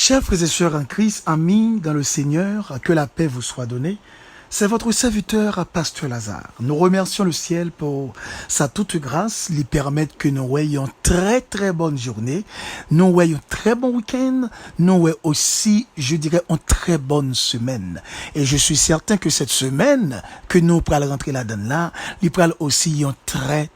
Chers frères et sœurs en Christ, amis dans le Seigneur, que la paix vous soit donnée. C'est votre serviteur, Pasteur Lazare. Nous remercions le ciel pour sa toute grâce, lui permettre que nous ayons très bonne journée, nous ayons très bon week-end, nous ayons aussi, je dirais, une très bonne semaine. Et je suis certain que cette semaine, que nous pourrons rentrer là-dedans là, nous pourrons aussi une très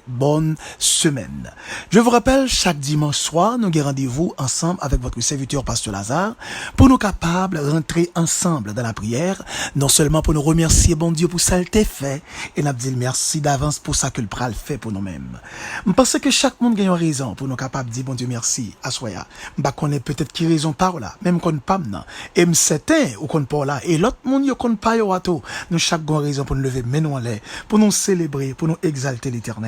bonne semaine. Je vous rappelle, chaque dimanche soir, nous avons rendez-vous ensemble avec votre serviteur Pasteur Lazare pour nous capables de rentrer ensemble dans la prière, non seulement pour nous remercier bon Dieu pour ça qu'il t'a fait, et nous dire merci d'avance pour ça que le pral fait pour nous-mêmes. Je pense que chaque monde a une raison pour nous capables de dire bon Dieu merci à soya. Je connais peut-être qui raison par là, même qu'on pas maintenant. Et je certain ou qu'on pas là, et l'autre monde yo qu'on pas yo ato. Nous chaque gon raison pour nous lever mais nous en l'air, pour nous célébrer, pour nous exalter l'Éternel.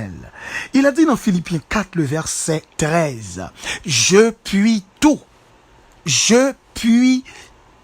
Il a dit dans Philippiens 4, le verset 13, « Je puis tout. Je puis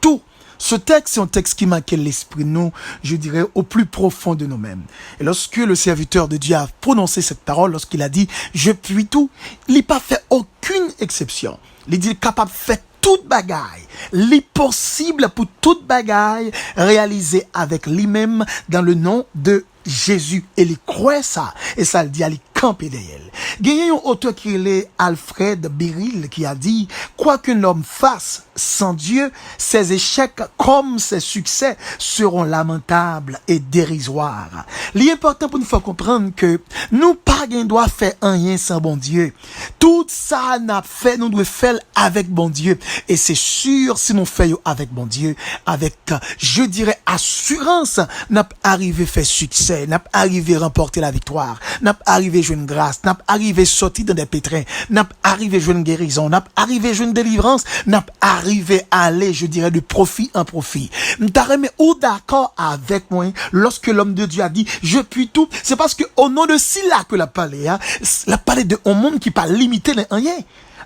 tout. » Ce texte, c'est un texte qui marque l'esprit, nous, je dirais, au plus profond de nous-mêmes. Et lorsque le serviteur de Dieu a prononcé cette parole, lorsqu'il a dit « Je puis tout », il n'a pas fait aucune exception. Il dit capable de faire toute bagaille, l'impossible pour toute bagaille réalisée avec lui-même dans le nom de Jésus. Et il croit ça. Et ça le dit à lui camper derrière. Il y a un auteur qui est Alfred Biril qui a dit, quoi qu'un homme fasse sans Dieu, ses échecs comme ses succès seront lamentables et dérisoires. L'important pour nous faire comprendre que nous pas gain doit faire rien sans bon Dieu. Tout ça n'a fait, nous devons faire avec bon Dieu. Et c'est sûr, si nous faisons avec bon Dieu, avec, je dirais, assurance, n'a arrivé faire succès, n'a arrivé remporter la victoire, n'a arrivé jouer une grâce, n'a arrivé sortir dans des pétrins, n'a arrivé jouer une guérison, n'a arrivé jouer une délivrance, n'a arrivé à aller, je dirais, de profit en profit. M'taremé ou d'accord avec moi, lorsque l'homme de Dieu a dit, je puis tout, c'est parce que au nom de Silla que la parlé, de un monde qui pas limité les rien.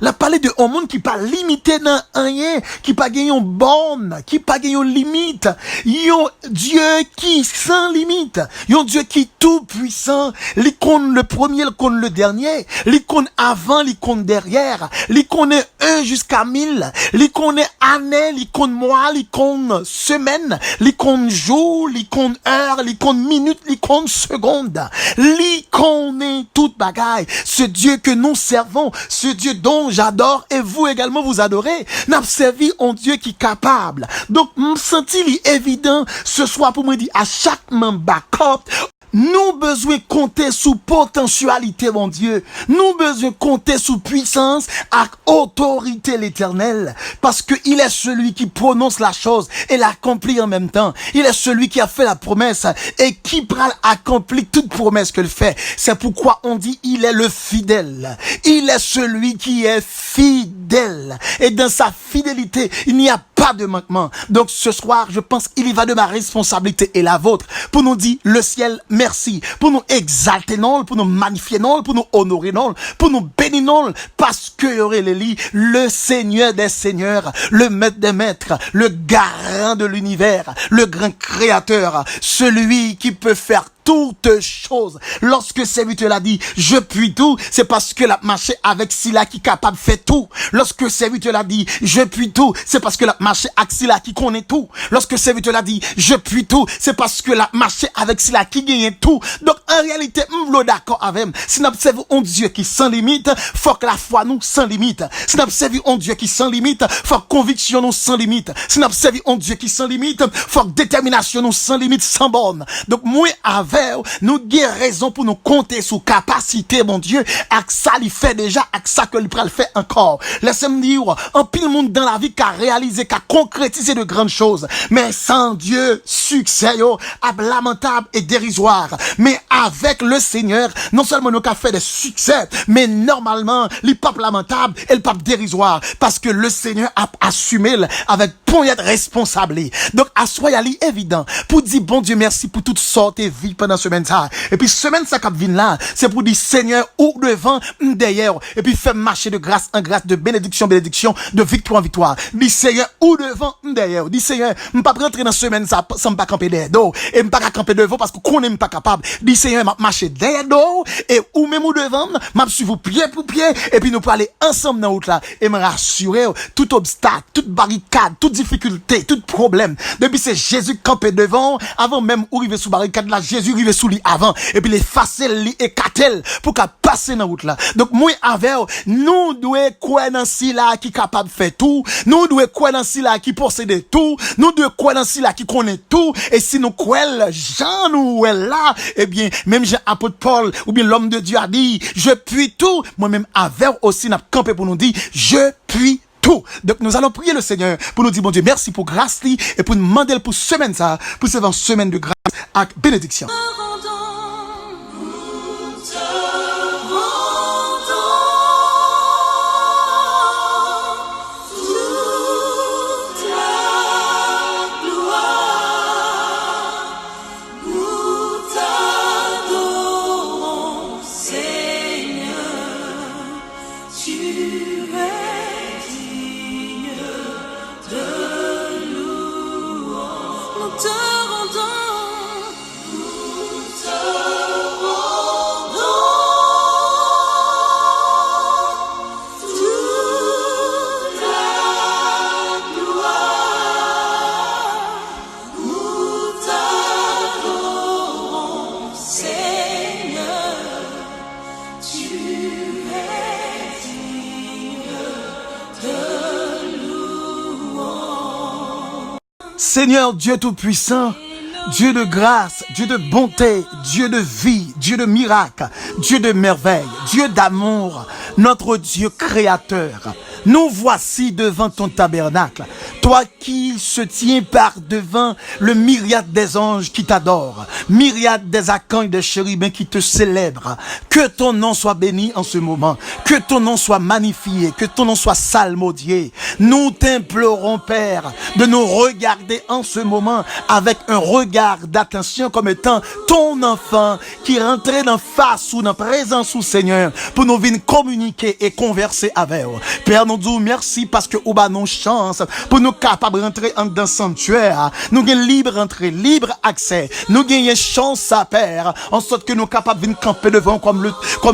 La parler de un monde qui pas limité dans rien, qui pas gagné une borne, qui pas gagné une limite. Yon Dieu qui sans limite. Yon Dieu qui tout puissant. L'icône le premier, l'icône le dernier. L'icône avant, l'icône derrière. L'icône 1 jusqu'à 1000. L'icône année, l'icône mois, l'icône semaine, l'icône jour, l'icône heure, l'icône minute, l'icône seconde. L'icône toute bagaille. Ce Dieu que nous servons, ce Dieu dont j'adore et vous également vous adorez. N'a servi un Dieu qui est capable. Donc, me senti évident ce soir pour me dire à chaque membre backup, nous besoin compter sous potentialité, mon Dieu. Nous besoin compter sous puissance et autorité l'Éternel. Parce que il est celui qui prononce la chose et l'accomplit en même temps. Il est celui qui a fait la promesse et qui accomplit toute promesse qu'il fait. C'est pourquoi on dit il est le fidèle. Il est celui qui est fidèle. Et dans sa fidélité, il n'y a pas de manquement. Donc ce soir, je pense qu'il y va de ma responsabilité et la vôtre pour nous dire le ciel merci, pour nous exalter non, pour nous magnifier non, pour nous honorer non, pour nous bénir non, parce que le Seigneur des seigneurs, le maître des maîtres, le garant de l'univers, le grand créateur, celui qui peut faire toutes choses. Lorsque serviteur l'a dit, je puis tout, c'est parce que la marché avec Silla qui est capable de faire tout. Lorsque serviteur l'a dit, je puis tout, c'est parce que la marché avec Silla qui connaît tout. Lorsque serviteur l'a dit, je puis tout, c'est parce que la marché avec Silla qui gagne tout. Donc, en réalité, m'v'lo d'accord avec moi. Si nous observons un Dieu qui sans limite, faut que la foi nous sans limite. Si nous observons un Dieu qui sans limite, faut que conviction nous sans limite. Si nous observons un Dieu qui sans limite, faut que détermination nous sans limite, sans borne. Donc, moi, avec nous avons raison pour nous compter sous capacité, mon Dieu, avec ça, il fait déjà, avec ça que le pral fait encore. Laissez-moi dire, un pile monde dans la vie qui a réalisé, qui a concrétisé de grandes choses. Mais sans Dieu, succès, lamentable et dérisoire. Mais avec le Seigneur, non seulement nous avons fait des succès, mais normalement, les papes lamentables et le pape dérisoire. Parce que le Seigneur a assumé avec pour y être responsable. Donc, à soi, il est évident pour dire, bon Dieu, merci pour toute sorte de vie pendant semaine ça. Et puis, semaine ça qui vient là, c'est pour dire, Seigneur, ou devant, derrière, et puis faire marcher de grâce en grâce, de bénédiction, bénédiction, de victoire en victoire. Dis, Seigneur, ou devant, derrière. Dis, Seigneur, je ne peux pas rentrer dans semaine ça, sans me pas camper derrière d'eau, et je ne peux pas camper devant parce qu'on n'est pas capable. Dis, Seigneur, je marcher derrière d'eau, et ou même ou devant, je suivre pied pour pied, et puis nous pour aller ensemble dans l'autre là, et me rassurer, tout obstacle, toute barricade, toute difficulté, tout problème. Depuis c'est Jésus campé devant, avant même où arriver sous barricade là, Jésus arrivé sous lui avant, et puis les effacer, les écarter pour qu'à passer dans route là. Donc moi avec nous devons quoi dans si là qui capable de faire tout, nous devons quoi dans si là qui possède tout, nous devons quoi dans si là qui connaît tout, et si nous quoi Jean nous est là, eh bien même Jean apôtre Paul ou bien l'homme de Dieu a dit, je puis tout, moi-même avec aussi n'a campé pour nous dire, je puis tout. Donc nous allons prier le Seigneur pour nous dire, bon Dieu, merci pour grâce et pour nous demander pour semaine ça, pour cette semaine de grâce avec bénédiction. Seigneur Dieu Tout-Puissant, Dieu de grâce, Dieu de bonté, Dieu de vie, Dieu de miracle, Dieu de merveille, Dieu d'amour, notre Dieu créateur. Nous voici devant ton tabernacle, toi qui se tiens par devant le myriade des anges qui t'adorent, myriade des archanges et des chérubins qui te célèbrent. Que ton nom soit béni en ce moment, que ton nom soit magnifié, que ton nom soit salmodié. Nous t'implorons, Père, de nous regarder en ce moment avec un regard d'attention comme étant ton enfant qui rentrait dans face ou dans présence au Seigneur pour nous venir communiquer et converser avec eux. Père, nous disons merci parce que nous avons chance pour nous capables de rentrer dans le sanctuaire. Nous avons libre entrée, libre accès. Nous avons chance à Père, en sorte que nous sommes capables de venir camper devant comme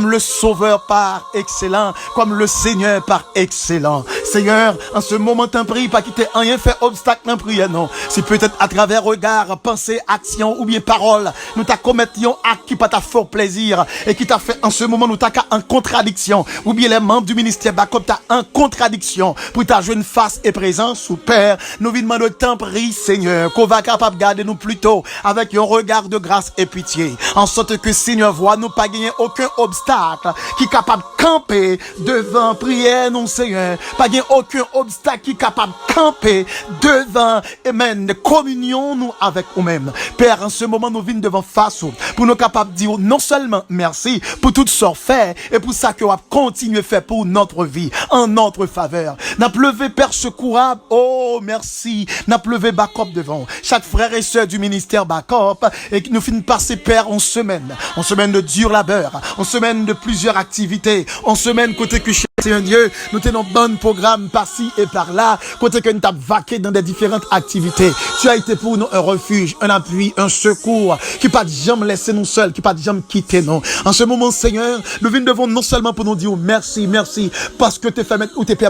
le Sauveur par excellent, comme le Seigneur par excellent. Seigneur, en ce moment, t'en prie, pas quitter rien fait obstacle dans prière, non. C'est peut-être à travers regard, pensée, action ou bien parole, nous t'a commetté un acte qui pas t'a fort plaisir et qui t'a fait en ce moment nous t'a en contradiction, ou bien les membres du ministère Backup t'a en contradiction pour ta jeune face et présence ou Père. Nous vous demandons t'en prie, Seigneur, qu'on va capable de garder nous plutôt avec un regard de grâce et pitié, en sorte que Seigneur voit nous pas gagner aucun obstacle qui est capable de camper devant prière, non Seigneur, pas gagner aucun obstacle qui est capable de camper devant, amen, de communion nous avec nous-mêmes. Père, en ce moment, nous venons devant face pour nous capables de dire non seulement merci pour tout ce fait et pour ça que vous continuez à faire pour notre vie, en notre faveur. N'a pleuvé Père secourable, oh merci, n'a pleuvé Backup devant chaque frère et sœur du ministère Backup et qui nous finit passer Père en semaine de dur labeur, en semaine de plusieurs activités, en semaine côté que c'est un Dieu, nous tenons bon programme par-ci et par-là, côté que nous t'avons vaqué dans des différentes activités. Tu as été pour nous un refuge, un appui, un secours, qui pas de jamais laisser nous seuls, qui pas de jamais quitter nous. En ce moment, Seigneur, nous venons devant non seulement pour nous dire merci, merci, parce que tu permets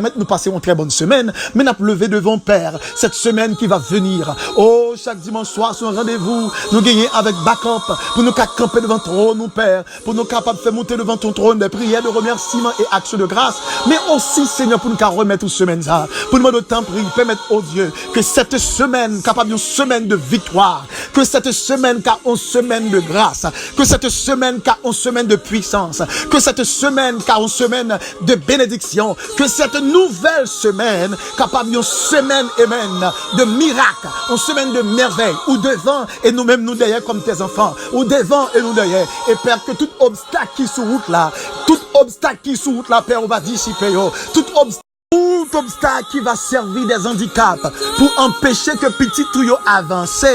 de nous passer une très bonne semaine, mais nous levé devant Père, cette semaine qui va venir. Oh, chaque dimanche soir, sur un rendez-vous, nous gagner avec Backup, pour nous camper devant ton trône, nous Père, pour nous capables de faire monter devant ton trône des prières, de remerciements et actions de grâce, mais aussi, Seigneur, pour nous remettre aux semaines, pour nous demander prix, permettre, oh Dieu, que cette semaine, capable d'une semaine de victoire, que cette semaine, car une semaine de grâce, que cette semaine, car une semaine de puissance, que cette semaine, car une semaine de bénédiction, que cette nouvelle semaine, capable d'une semaine, amen, de miracle, une semaine de merveille, ou devant, et nous-mêmes, nous derrière, comme tes enfants, ou devant, et nous derrière, et Père, que tout obstacle qui est sur route là, tout obstacle qui est sur route là, Père, on va dissiper, tout obstacle, tout obstacle qui va servir des handicaps pour empêcher que petit tuyau avance,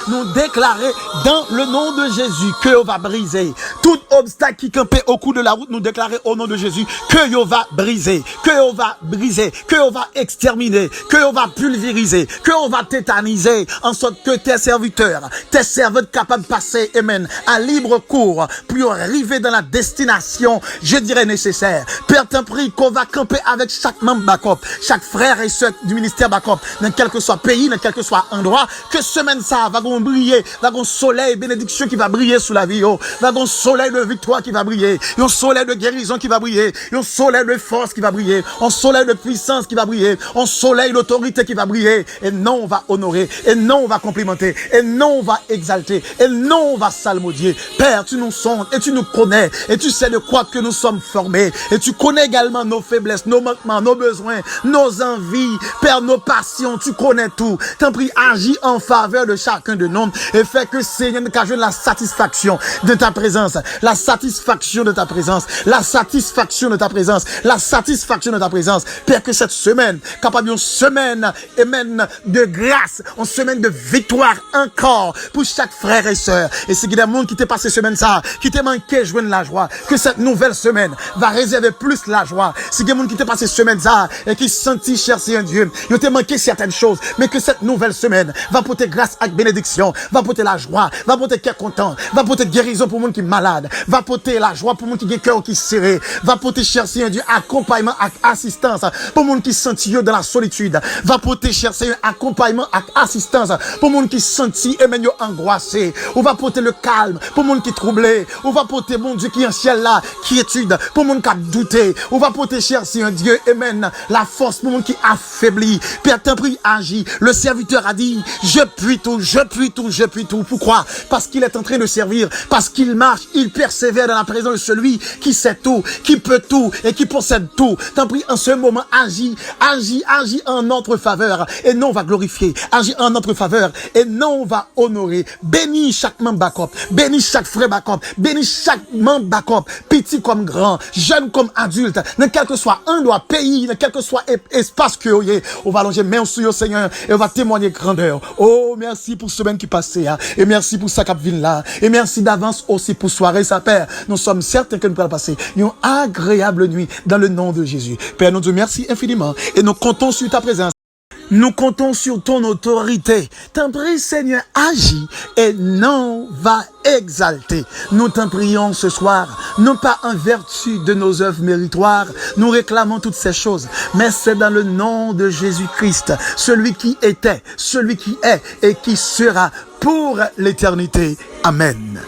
nous déclarer dans le nom de Jésus que on va briser. Tout obstacle qui campait au cours de la route, nous déclarer au nom de Jésus que on va briser, que on va briser, que on va exterminer, que on va pulvériser, que on va tétaniser, en sorte que tes serviteurs, tes servantes capables de passer, amen, à libre cours pour arriver dans la destination, je dirais nécessaire. Père, t'en prie qu'on va camper avec chaque membre Backup, chaque frère et soeur du ministère Backup, dans quel que soit pays, dans quel que soit endroit, que semaine ça va briller, va un soleil bénédiction qui va briller sous la vie, va un soleil de victoire qui va briller, un soleil de guérison qui va briller, un soleil de force qui va briller, un soleil de puissance qui va briller, un soleil d'autorité qui va briller, et non on va honorer, et non on va complimenter, et non on va exalter, et non on va salmodier. Père, tu nous sondes, et tu nous connais, et tu sais de quoi que nous sommes formés, et tu connais également nos faiblesses, nos manquements, nos besoins, nos envies, Père, nos passions, tu connais tout. T'en prie, agis en faveur de chacun de nous, et fais que Seigneur, nous cache la satisfaction de ta présence, la satisfaction de ta présence, la satisfaction de ta présence, la satisfaction de ta présence. Père, que cette semaine, capable une semaine, amen, de grâce, une semaine de victoire encore pour chaque frère et sœur. Et c'est qu'il y a des gens qui t'est passé semaine ça, qui t'est manqué joindre la joie, que cette nouvelle semaine va réserver plus la joie. Si il y a des gens qui t'est passé semaine ça, et qui sentit chercher un Dieu, ils t'ont manqué certaines choses, mais que cette nouvelle semaine va porter grâce avec bénédiction, va porter la joie, va porter cœur content, va porter guérison pour le monde qui est malade, va porter la joie pour le monde qui a cœur qui est serré, va porter chercher un Dieu accompagnement avec assistance pour le monde qui sentit dans la solitude, va porter chercher un accompagnement avec assistance pour le monde qui sentit et même angoissé, ou va porter le calme pour le monde qui est troublé, ou va porter mon Dieu qui est en ciel là, qui étude pour le monde qui a douté, ou va porter chercher un Dieu, amen, la force pour le monde qui affaiblit. Père, t'en prie, agis. Le serviteur a dit, je puis tout, je puis tout, je puis tout. Pourquoi? Parce qu'il est en train de servir, parce qu'il marche, il persévère dans la présence de celui qui sait tout, qui peut tout et qui possède tout. T'en prie, en ce moment, agis, agis, agis en notre faveur et non on va glorifier. Agis en notre faveur et non on va honorer. Bénis chaque membre Backup, bénis chaque frère Backup, bénis chaque membre Backup, petit comme grand, jeune comme adulte, dans quel que soit endroit, pays, dans quel que soit espace que on va allonger main sur le Seigneur et on va témoigner grandeur. Oh, merci pour ce semaine qui passait, hein, et merci pour sa capville là, et merci d'avance aussi pour soirée, sa Père. Nous sommes certains que nous pourrons passer une agréable nuit dans le nom de Jésus. Père, nous te remercions infiniment et nous comptons sur ta présence. Nous comptons sur ton autorité. T'en prie, Seigneur, agis et non va exalter. Nous t'en prions ce soir, non pas en vertu de nos œuvres méritoires, nous réclamons toutes ces choses, mais c'est dans le nom de Jésus-Christ, celui qui était, celui qui est et qui sera pour l'éternité. Amen.